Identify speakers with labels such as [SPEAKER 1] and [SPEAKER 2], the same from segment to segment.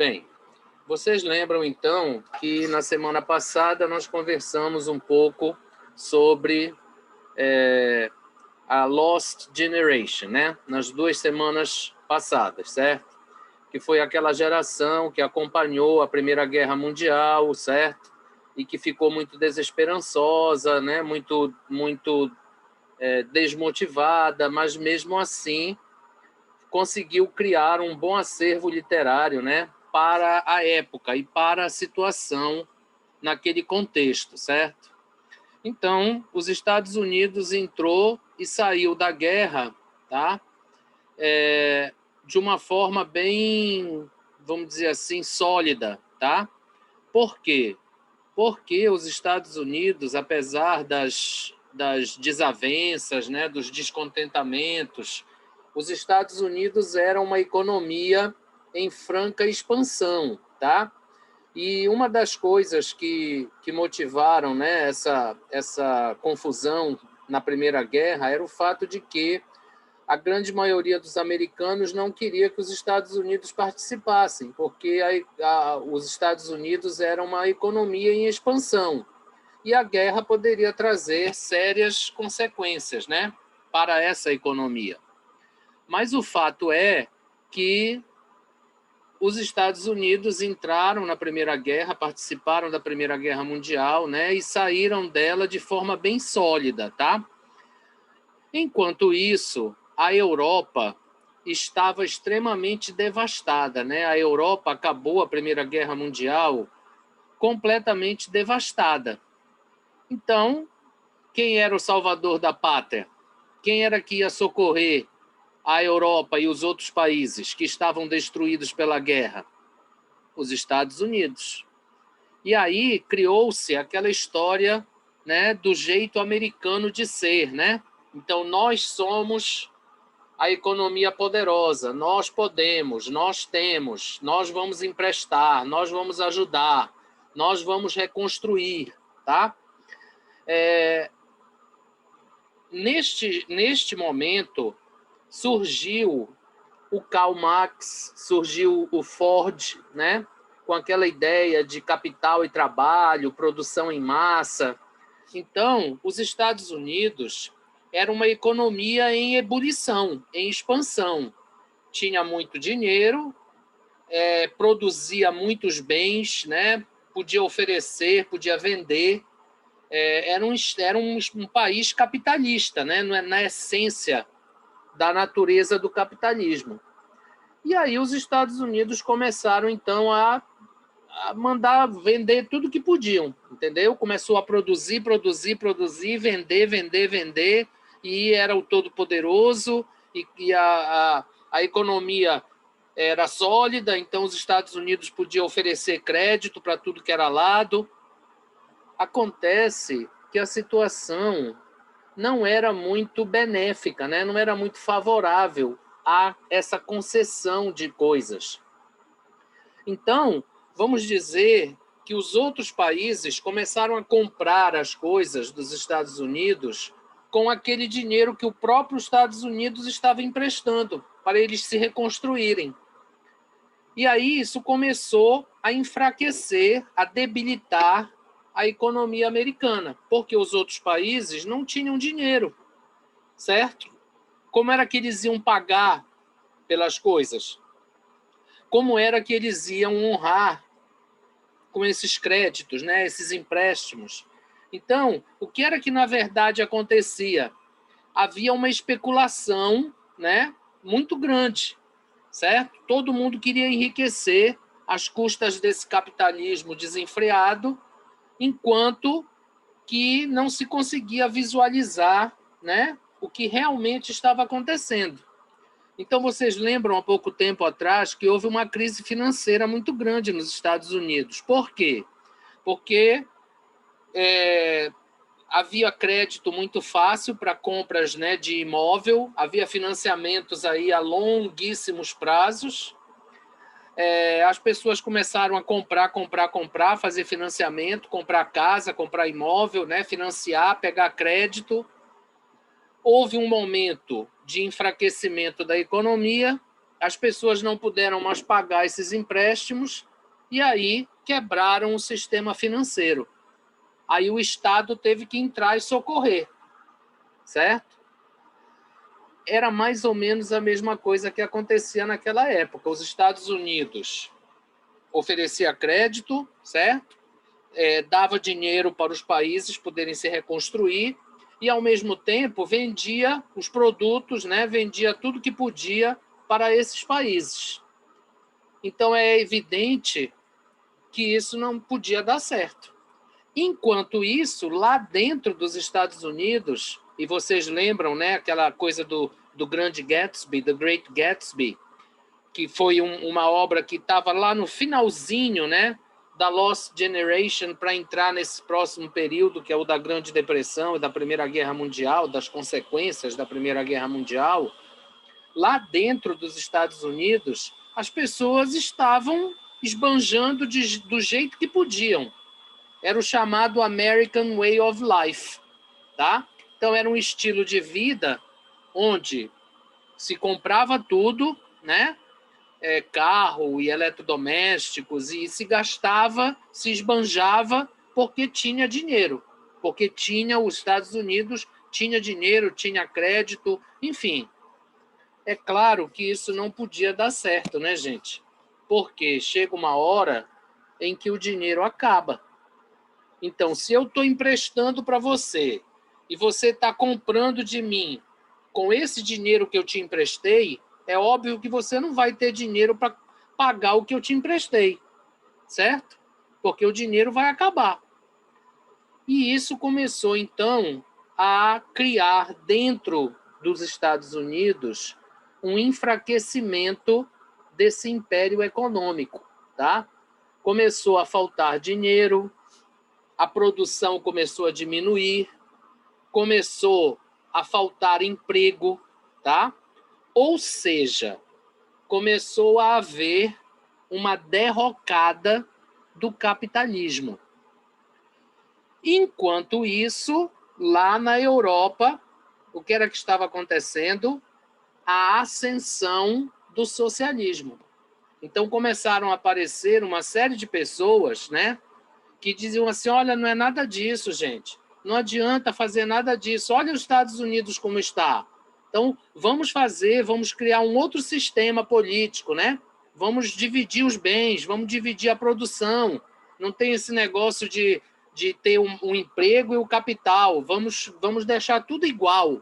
[SPEAKER 1] Bem, vocês lembram então que na semana passada nós conversamos um pouco sobre a Lost Generation, né? Nas 2 semanas passadas, certo? Que foi aquela geração que acompanhou a Primeira Guerra Mundial, certo? E que ficou muito desesperançosa, né? Muito desmotivada, mas mesmo assim conseguiu criar um bom acervo literário, né? Para a época e para a situação naquele contexto, certo? Então, os Estados Unidos entrou e saiu da guerra, tá? De uma forma bem, vamos dizer assim, sólida, tá? Por quê? Porque os Estados Unidos, apesar das desavenças, né, dos descontentamentos, os Estados Unidos eram uma economia em franca expansão, tá? E uma das coisas que motivaram, né, essa confusão na Primeira Guerra era o fato de que a grande maioria dos americanos não queria que os Estados Unidos participassem, porque os Estados Unidos eram uma economia em expansão e a guerra poderia trazer sérias consequências, né, para essa economia. Mas o fato é que os Estados Unidos entraram na Primeira Guerra, participaram da Primeira Guerra Mundial, né, e saíram dela de forma bem sólida, tá? Enquanto isso, a Europa estava extremamente devastada, né? A Europa acabou a Primeira Guerra Mundial completamente devastada. Então, quem era o salvador da pátria? Quem era que ia socorrer a Europa e os outros países que estavam destruídos pela guerra? Os Estados Unidos. E aí criou-se aquela história, né, do jeito americano de ser, né? Então, nós somos a economia poderosa, nós podemos, nós temos, nós vamos emprestar, nós vamos ajudar, nós vamos reconstruir, tá? Neste momento, surgiu o Karl Marx, surgiu o Ford, né? Com aquela ideia de capital e trabalho, produção em massa. Então, os Estados Unidos era uma economia em ebulição, em expansão. Tinha muito dinheiro, produzia muitos bens, né? Podia oferecer, podia vender. Era um país capitalista, né? Na essência da natureza do capitalismo. E aí os Estados Unidos começaram, então, a mandar vender tudo que podiam, entendeu? Começou a produzir, vender, e era o todo-poderoso, e a economia era sólida, então os Estados Unidos podiam oferecer crédito para tudo que era lado. Acontece que a situação não era muito benéfica, né? Não era muito favorável a essa concessão de coisas. Então, vamos dizer que os outros países começaram a comprar as coisas dos Estados Unidos com aquele dinheiro que o próprio Estados Unidos estava emprestando para eles se reconstruírem. E aí isso começou a enfraquecer, a debilitar a economia americana, porque os outros países não tinham dinheiro, certo? Como era que eles iam pagar pelas coisas? Como era que eles iam honrar com esses créditos, né, esses empréstimos? Então, o que era que na verdade acontecia? Havia uma especulação, né, muito grande, certo? Todo mundo queria enriquecer às custas desse capitalismo desenfreado, enquanto que não se conseguia visualizar, né, o que realmente estava acontecendo. Então, vocês lembram, há pouco tempo atrás, que houve uma crise financeira muito grande nos Estados Unidos. Por quê? Porque havia crédito muito fácil para compras, né, de imóvel, havia financiamentos aí a longuíssimos prazos, as pessoas começaram a comprar, fazer financiamento, comprar casa, comprar imóvel, né, financiar, pegar crédito. Houve um momento de enfraquecimento da economia as pessoas não puderam mais pagar esses empréstimos e aí quebraram o sistema financeiro. Aí o Estado teve que entrar e socorrer, certo? Era mais ou menos a mesma coisa que acontecia naquela época. Os Estados Unidos oferecia crédito, certo? Dava dinheiro para os países poderem se reconstruir e, ao mesmo tempo, vendia os produtos, né? Vendia tudo que podia para esses países. Então, é evidente que isso não podia dar certo. Enquanto isso, lá dentro dos Estados Unidos, e vocês lembram, né, aquela coisa do Grande Gatsby, The Great Gatsby, que foi uma obra que estava lá no finalzinho, né, da Lost Generation para entrar nesse próximo período, que é o da Grande Depressão e da Primeira Guerra Mundial, das consequências da Primeira Guerra Mundial. Lá dentro dos Estados Unidos, as pessoas estavam esbanjando do jeito que podiam. Era o chamado American Way of Life, tá? Então era um estilo de vida onde se comprava tudo, né? Carro e eletrodomésticos, e se gastava, se esbanjava porque tinha dinheiro, porque tinha os Estados Unidos, tinha dinheiro, tinha crédito, enfim. É claro que isso não podia dar certo, né, gente? Porque chega uma hora em que o dinheiro acaba. Então, se eu estou emprestando para você e você está comprando de mim com esse dinheiro que eu te emprestei, é óbvio que você não vai ter dinheiro para pagar o que eu te emprestei, certo? Porque o dinheiro vai acabar. E isso começou, então, a criar dentro dos Estados Unidos um enfraquecimento desse império econômico, tá? Começou a faltar dinheiro, a produção começou a diminuir, começou a faltar emprego, tá? Ou seja, começou a haver uma derrocada do capitalismo. Enquanto isso, lá na Europa, o que era que estava acontecendo? A ascensão do socialismo. Então começaram a aparecer uma série de pessoas, né, que diziam assim, olha, não é nada disso, gente. Não adianta fazer nada disso. Olha os Estados Unidos como está. Então, vamos criar um outro sistema político, né? Vamos dividir os bens, vamos dividir a produção. Não tem esse negócio de ter um emprego e o capital. Vamos deixar tudo igual.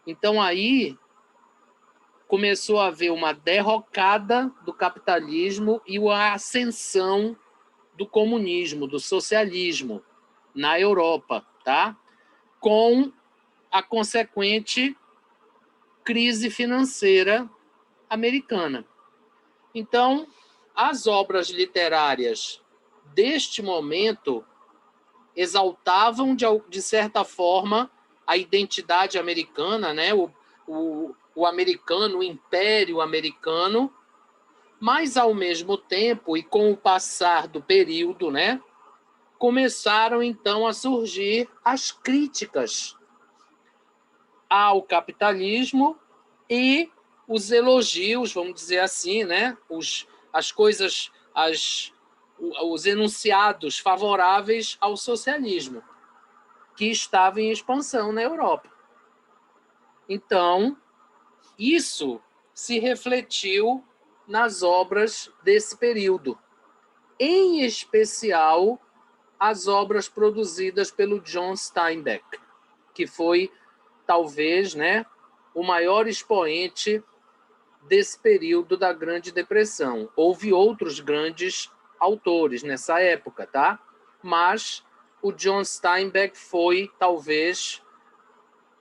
[SPEAKER 1] Então, aí começou a haver uma derrocada do capitalismo e a ascensão do comunismo, do socialismo na Europa, tá? Com a consequente crise financeira americana. Então, as obras literárias deste momento exaltavam, de certa forma, a identidade americana, né? o americano, o império americano, mas, ao mesmo tempo, e com o passar do período, né, começaram, então, a surgir as críticas ao capitalismo e os elogios, vamos dizer assim, né, as coisas, os enunciados favoráveis ao socialismo, que estava em expansão na Europa. Então, isso se refletiu nas obras desse período, em especial as obras produzidas pelo John Steinbeck, que foi, talvez, né, o maior expoente desse período da Grande Depressão. Houve outros grandes autores nessa época, tá? Mas o John Steinbeck foi, talvez,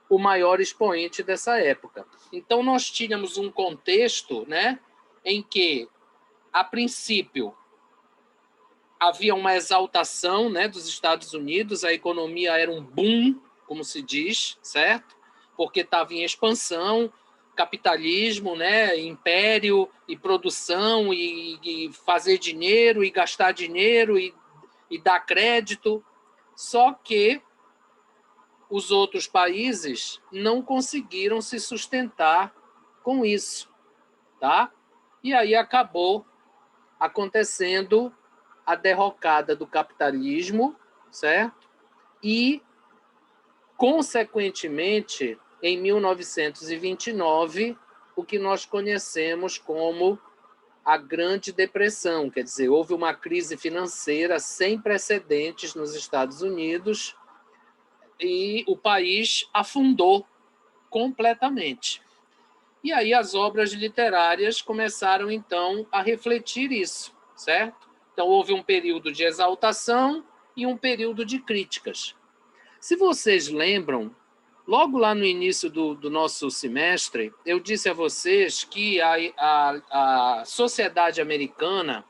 [SPEAKER 1] o maior expoente dessa época. Então, nós tínhamos um contexto, né, em que, a princípio, havia uma exaltação, né, dos Estados Unidos, a economia era um boom, como se diz, certo? Porque estava em expansão, capitalismo, né, império e produção, e fazer dinheiro, e gastar dinheiro, e dar crédito. Só que os outros países não conseguiram se sustentar com isso. tá? E aí acabou acontecendo a derrocada do capitalismo, certo? E, consequentemente, em 1929, o que nós conhecemos como a Grande Depressão, quer dizer, houve uma crise financeira sem precedentes nos Estados Unidos e o país afundou completamente. E aí as obras literárias começaram, então, a refletir isso, certo? Então, houve um período de exaltação e um período de críticas. Se vocês lembram, logo lá no início do nosso semestre, eu disse a vocês que a sociedade americana,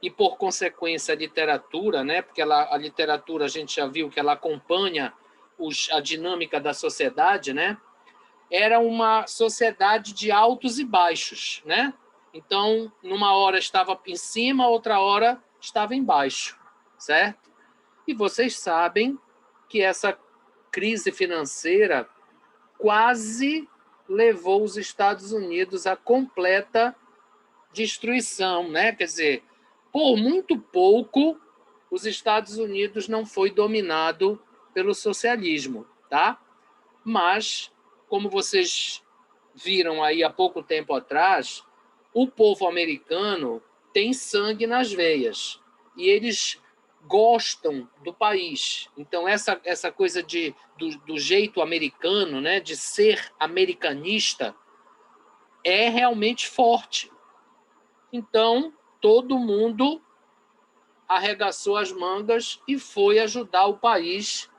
[SPEAKER 1] e por consequência a literatura, né, porque a literatura a gente já viu que ela acompanha a dinâmica da sociedade, né, era uma sociedade de altos e baixos, né? Então, numa hora estava em cima, outra hora estava embaixo, certo? E vocês sabem que essa crise financeira quase levou os Estados Unidos à completa destruição, né? Quer dizer, por muito pouco, os Estados Unidos não foi dominado pelo socialismo, tá? Mas, como vocês viram aí há pouco tempo atrás, o povo americano tem sangue nas veias e eles gostam do país. Então, essa coisa do jeito americano, né, de ser americanista, é realmente forte. Então, todo mundo arregaçou as mangas e foi ajudar o país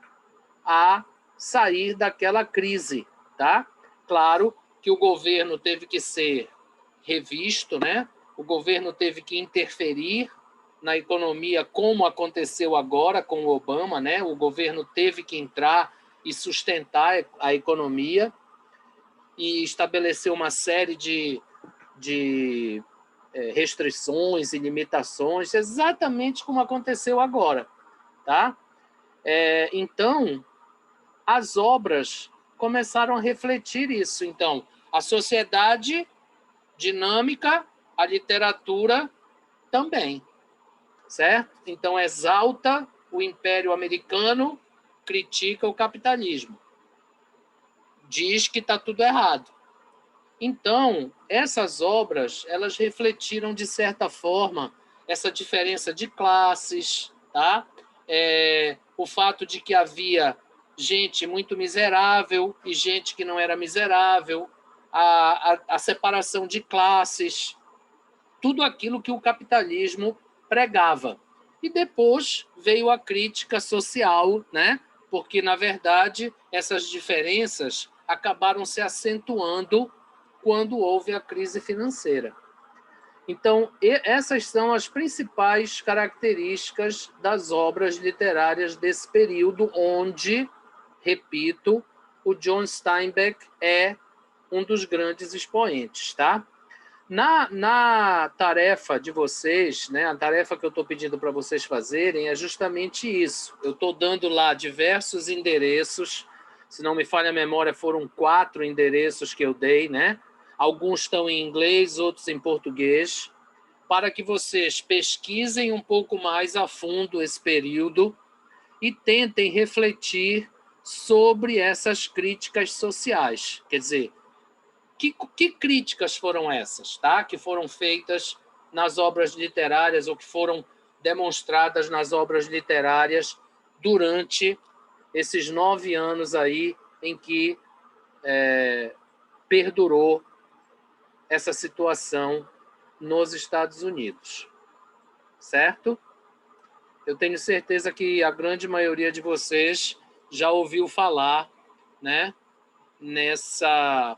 [SPEAKER 1] a sair daquela crise, tá? Claro que o governo teve que ser revisto, né? O governo teve que interferir na economia, como aconteceu agora com o Obama, né? O governo teve que entrar e sustentar a economia e estabelecer uma série de restrições e limitações, exatamente como aconteceu agora, tá? Então, as obras começaram a refletir isso. Então, a sociedade dinâmica, a literatura também, certo? Então, exalta o Império Americano, critica o capitalismo, diz que está tudo errado. Então, essas obras, elas refletiram, de certa forma, essa diferença de classes, tá? O fato de que havia gente muito miserável e gente que não era miserável, a separação de classes, tudo aquilo que o capitalismo pregava. E depois veio a crítica social, né? Porque, na verdade, essas diferenças acabaram se acentuando quando houve a crise financeira. Então, essas são as principais características das obras literárias desse período, onde, repito, o John Steinbeck é um dos grandes expoentes, tá? Na tarefa de vocês, né, a tarefa que eu estou pedindo para vocês fazerem é justamente isso. Eu estou dando lá diversos endereços, se não me falha a memória, foram 4 endereços que eu dei, né? Alguns estão em inglês, outros em português, para que vocês pesquisem um pouco mais a fundo esse período e tentem refletir sobre essas críticas sociais. Quer dizer, que críticas foram essas, tá? Que foram feitas nas obras literárias ou que foram demonstradas nas obras literárias durante esses 9 anos aí em que perdurou essa situação nos Estados Unidos, certo? Eu tenho certeza que a grande maioria de vocês já ouviu falar, né, nessa